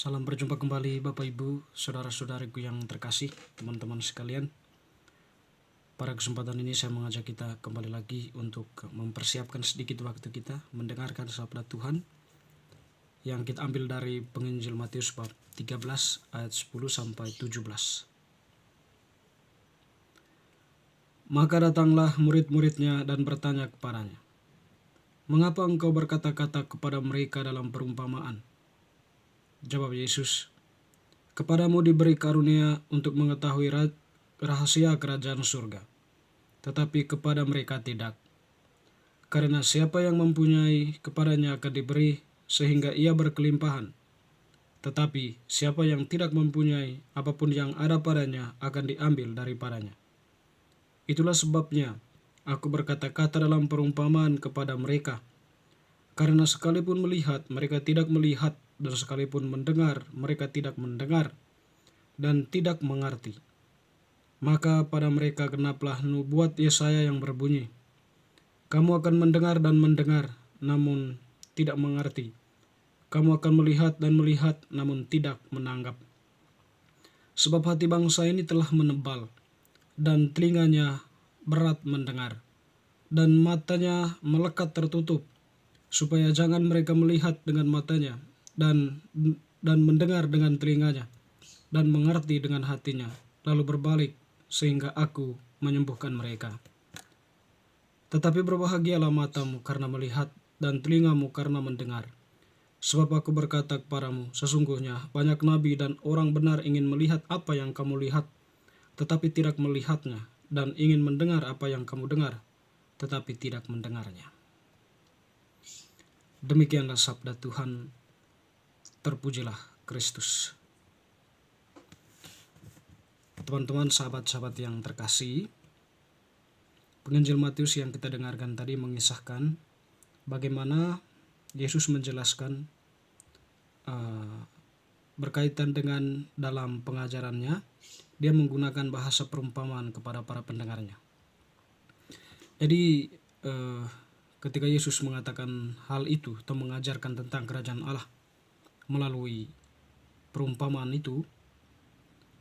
Salam berjumpa kembali Bapak Ibu, saudara-saudariku yang terkasih, teman-teman sekalian. Pada kesempatan ini saya mengajak kita kembali lagi untuk mempersiapkan sedikit waktu kita mendengarkan sabda Tuhan yang kita ambil dari Penginjil Matius bab 13 ayat 10 sampai 17. Maka datanglah murid-muridnya dan bertanya kepadanya, "Mengapa engkau berkata-kata kepada mereka dalam perumpamaan?" Jawab Yesus, "Kepadamu diberi karunia untuk mengetahui rahasia kerajaan surga, tetapi kepada mereka tidak. Karena siapa yang mempunyai, kepadanya akan diberi sehingga ia berkelimpahan. Tetapi siapa yang tidak mempunyai, apapun yang ada padanya akan diambil daripadanya. Itulah sebabnya aku berkata-kata dalam perumpamaan kepada mereka. Karena sekalipun melihat, mereka tidak melihat, dan sekalipun mendengar, mereka tidak mendengar dan tidak mengerti. Maka pada mereka genaplah nubuat Yesaya yang berbunyi, kamu akan mendengar dan mendengar, namun tidak mengerti. Kamu akan melihat dan melihat, namun tidak menanggap. Sebab hati bangsa ini telah menebal, dan telinganya berat mendengar, dan matanya melekat tertutup, supaya jangan mereka melihat dengan matanya, dan mendengar dengan telinganya, dan mengerti dengan hatinya, lalu berbalik, sehingga aku menyembuhkan mereka. Tetapi berbahagialah matamu karena melihat, dan telingamu karena mendengar. Sebab aku berkata kepadamu, sesungguhnya banyak nabi dan orang benar ingin melihat apa yang kamu lihat, tetapi tidak melihatnya, dan ingin mendengar apa yang kamu dengar, tetapi tidak mendengarnya." Demikianlah sabda Tuhan. Terpujilah Kristus. Teman-teman, sahabat-sahabat yang terkasih, Penginjil Matius yang kita dengarkan tadi mengisahkan bagaimana Yesus menjelaskan berkaitan dengan dalam pengajarannya, dia menggunakan bahasa perumpamaan kepada para pendengarnya. Jadi ketika Yesus mengatakan hal itu atau mengajarkan tentang kerajaan Allah melalui perumpamaan itu,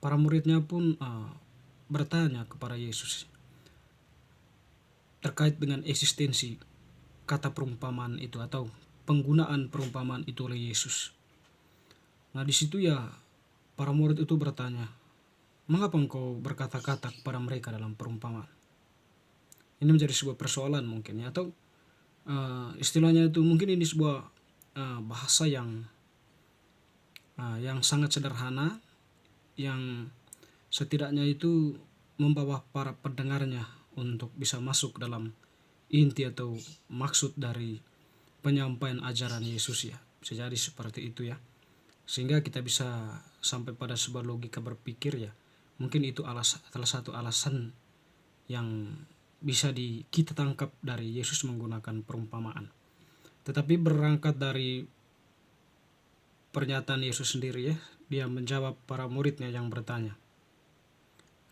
para muridnya pun bertanya kepada Yesus terkait dengan eksistensi kata perumpamaan itu atau penggunaan perumpamaan itu oleh Yesus. Nah, di situ ya para murid itu bertanya, "Mengapa engkau berkata-kata kepada mereka dalam perumpamaan?" Ini menjadi sebuah persoalan mungkin ya, atau istilahnya itu mungkin ini sebuah bahasa yang sangat sederhana, yang setidaknya itu membawa para pendengarnya untuk bisa masuk dalam inti atau maksud dari penyampaian ajaran Yesus ya. Bisa jadi seperti itu ya. Sehingga kita bisa sampai pada sebuah logika berpikir ya. Mungkin itu salah satu alasan yang bisa kita tangkap dari Yesus menggunakan perumpamaan. Tetapi berangkat dari pernyataan Yesus sendiri ya, dia menjawab para muridnya yang bertanya,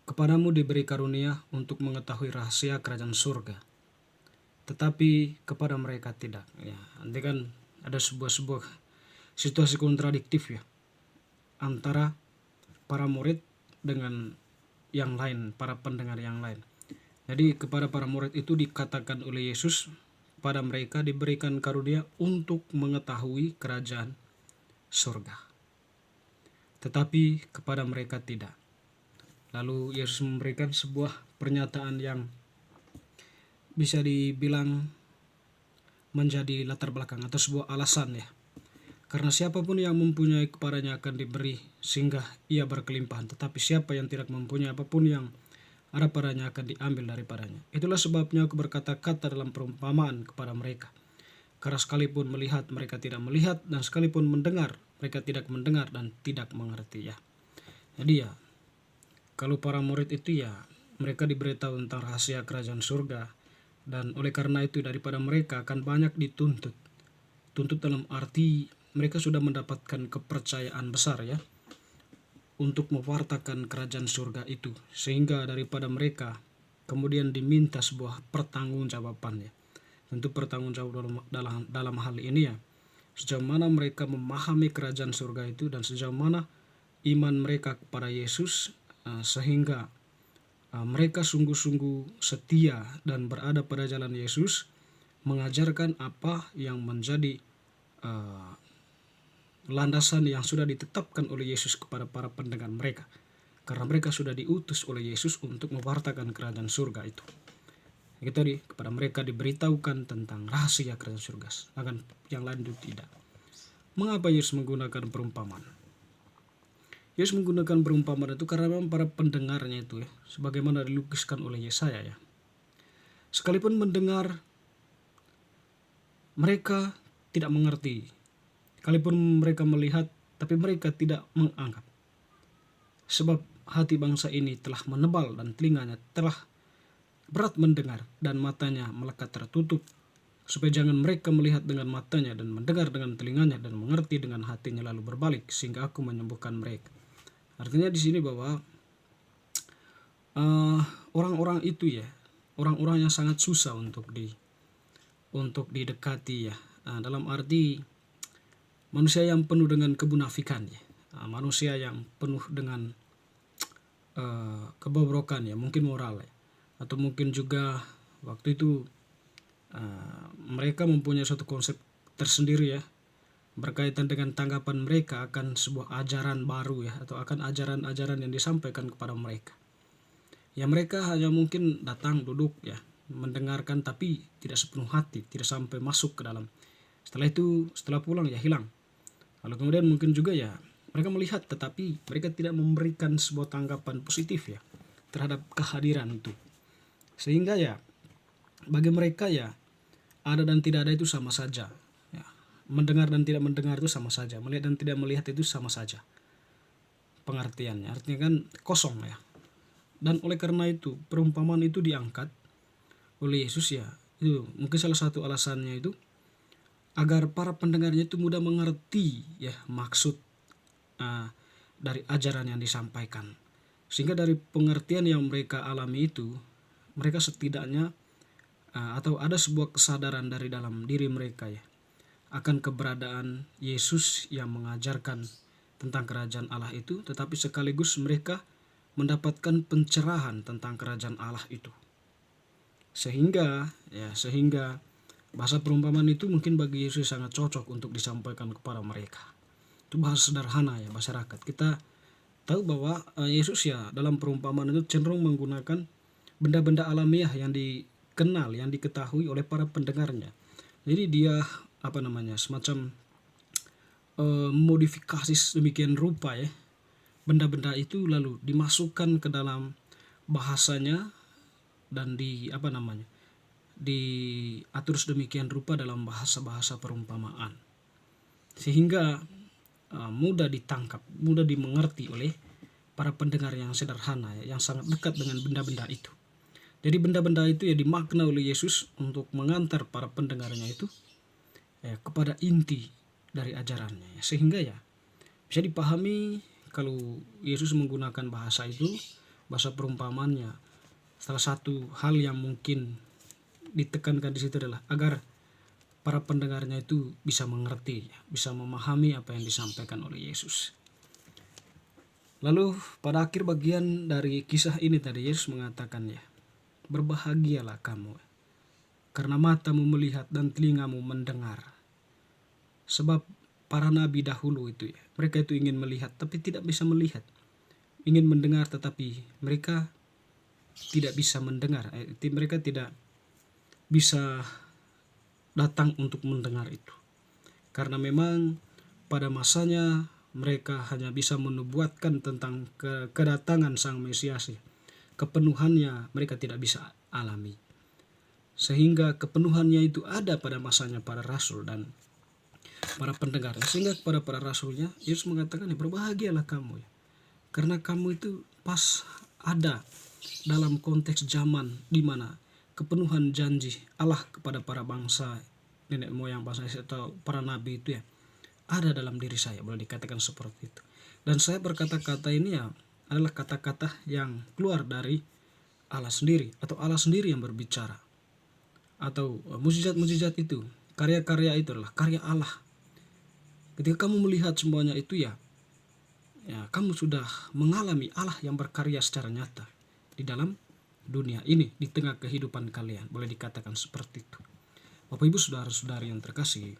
"Kepadamu diberi karunia untuk mengetahui rahasia kerajaan surga, tetapi kepada mereka tidak." Ya, nanti kan ada sebuah situasi kontradiktif ya antara para murid dengan yang lain, para pendengar yang lain. Jadi kepada para murid itu dikatakan oleh Yesus, pada mereka diberikan karunia untuk mengetahui kerajaan surga, tetapi kepada mereka tidak. Lalu Yesus memberikan sebuah pernyataan yang bisa dibilang menjadi latar belakang atau sebuah alasan ya. Karena siapapun yang mempunyai, kepadanya akan diberi sehingga ia berkelimpahan, tetapi siapa yang tidak mempunyai, apapun yang ada padanya akan diambil daripadanya. Itulah sebabnya aku berkata-kata dalam perumpamaan kepada mereka. Karena sekalipun melihat, mereka tidak melihat, dan sekalipun mendengar, mereka tidak mendengar dan tidak mengerti ya. Jadi ya, kalau para murid itu ya, mereka diberitahu tentang rahasia kerajaan surga, dan oleh karena itu daripada mereka akan banyak dituntut. Tuntut dalam arti mereka sudah mendapatkan kepercayaan besar ya, untuk mewartakan kerajaan surga itu, sehingga daripada mereka kemudian diminta sebuah pertanggungjawaban ya. Tentu pertanggungjawaban dalam hal ini ya sejauh mana mereka memahami kerajaan surga itu, dan sejauh mana iman mereka kepada Yesus, sehingga mereka sungguh-sungguh setia dan berada pada jalan Yesus, mengajarkan apa yang menjadi landasan yang sudah ditetapkan oleh Yesus kepada para pendengar mereka. Karena mereka sudah diutus oleh Yesus untuk mewartakan kerajaan surga itu. Itu tadi, kepada mereka diberitahukan tentang rahasia kerajaan surga, akan yang lain itu tidak. Mengapa Yesus menggunakan perumpamaan? Yesus menggunakan perumpamaan itu karena memang para pendengarnya itu sebagaimana dilukiskan oleh Yesaya sekalipun mendengar, mereka tidak mengerti. Sekalipun mereka melihat, tapi mereka tidak menganggap. Sebab hati bangsa ini telah menebal dan telinganya telah berat mendengar dan matanya melekat tertutup, supaya jangan mereka melihat dengan matanya dan mendengar dengan telinganya dan mengerti dengan hatinya lalu berbalik, sehingga aku menyembuhkan mereka. Artinya di sini bahwa orang-orang itu orang-orang yang sangat susah untuk didekati dalam arti manusia yang penuh dengan kemunafikan manusia yang penuh dengan kebobrokan mungkin moral atau mungkin juga waktu itu mereka mempunyai suatu konsep tersendiri berkaitan dengan tanggapan mereka akan sebuah ajaran baru atau akan ajaran-ajaran yang disampaikan kepada mereka. Mereka hanya mungkin datang duduk mendengarkan, tapi tidak sepenuh hati, tidak sampai masuk ke dalam. Setelah pulang hilang. Lalu kemudian mungkin juga mereka melihat, tetapi mereka tidak memberikan sebuah tanggapan positif terhadap kehadiran itu. Sehingga bagi mereka ada dan tidak ada itu sama saja. Mendengar dan tidak mendengar itu sama saja. Melihat dan tidak melihat itu sama saja. Pengertiannya artinya kan kosong Dan oleh karena itu perumpamaan itu diangkat oleh Yesus itu mungkin salah satu alasannya itu agar para pendengarnya itu mudah mengerti maksud dari ajaran yang disampaikan, sehingga dari pengertian yang mereka alami itu mereka setidaknya atau ada sebuah kesadaran dari dalam diri mereka akan keberadaan Yesus yang mengajarkan tentang kerajaan Allah itu, tetapi sekaligus mereka mendapatkan pencerahan tentang kerajaan Allah itu. Sehingga bahasa perumpamaan itu mungkin bagi Yesus sangat cocok untuk disampaikan kepada mereka. Itu bahasa sederhana masyarakat. Kita tahu bahwa Yesus dalam perumpamaan itu cenderung menggunakan benda-benda alamiah yang dikenal, yang diketahui oleh para pendengarnya. Jadi dia semacam modifikasi demikian rupa benda-benda itu lalu dimasukkan ke dalam bahasanya dan diatur sedemikian rupa dalam bahasa-bahasa perumpamaan, sehingga mudah ditangkap, mudah dimengerti oleh para pendengar yang sederhana yang sangat dekat dengan benda-benda itu. Jadi benda-benda itu dimakna oleh Yesus untuk mengantar para pendengarnya itu kepada inti dari ajarannya, sehingga bisa dipahami. Kalau Yesus menggunakan bahasa itu, bahasa perumpamaannya, salah satu hal yang mungkin ditekankan di situ adalah agar para pendengarnya itu bisa mengerti, bisa memahami apa yang disampaikan oleh Yesus. Lalu pada akhir bagian dari kisah ini tadi Yesus mengatakan berbahagialah kamu karena matamu melihat dan telingamu mendengar. Sebab para nabi dahulu itu mereka itu ingin melihat tapi tidak bisa melihat, ingin mendengar tetapi mereka tidak bisa mendengar, mereka tidak bisa datang untuk mendengar itu, karena memang pada masanya mereka hanya bisa menubuatkan tentang kedatangan Sang Mesias, kepenuhannya mereka tidak bisa alami, sehingga kepenuhannya itu ada pada masanya para rasul dan para pendengar. Sehingga kepada para rasulnya Yesus mengatakan berbahagialah kamu karena kamu itu pas ada dalam konteks zaman di mana kepenuhan janji Allah kepada para bangsa nenek moyang bangsa atau para nabi itu ada dalam diri saya, boleh dikatakan seperti itu. Dan saya berkata-kata ini adalah kata-kata yang keluar dari Allah sendiri, atau Allah sendiri yang berbicara, atau mukjizat-mukjizat itu, karya-karya itu adalah karya Allah Ketika kamu melihat semuanya itu ya kamu sudah mengalami Allah yang berkarya secara nyata di dalam dunia ini, di tengah kehidupan kalian. Boleh dikatakan seperti itu. Bapak Ibu saudara-saudari yang terkasih,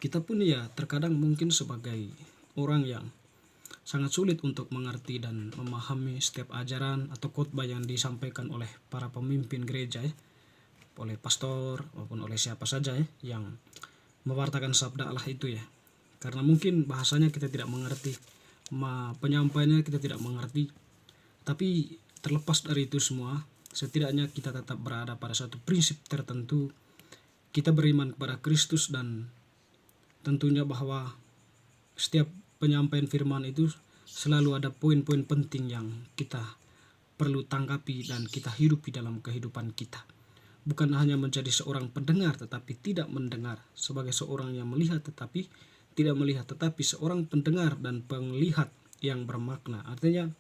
kita pun ya terkadang mungkin sebagai orang yang sangat sulit untuk mengerti dan memahami setiap ajaran atau khotbah yang disampaikan oleh para pemimpin gereja ya, oleh pastor maupun oleh siapa saja ya, yang mewartakan sabda Allah itu ya. Karena mungkin bahasanya kita tidak mengerti, penyampaiannya kita tidak mengerti. Tapi terlepas dari itu semua, setidaknya kita tetap berada pada satu prinsip tertentu. Kita beriman kepada Kristus dan tentunya bahwa setiap penyampaian firman itu selalu ada poin-poin penting yang kita perlu tanggapi dan kita hidupi dalam kehidupan kita. Bukan hanya menjadi seorang pendengar tetapi tidak mendengar, sebagai seorang yang melihat tetapi tidak melihat, tetapi seorang pendengar dan penglihat yang bermakna. Artinya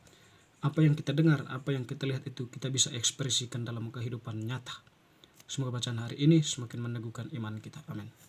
apa yang kita dengar, apa yang kita lihat itu kita bisa ekspresikan dalam kehidupan nyata. Semoga bacaan hari ini semakin meneguhkan iman kita. Amin.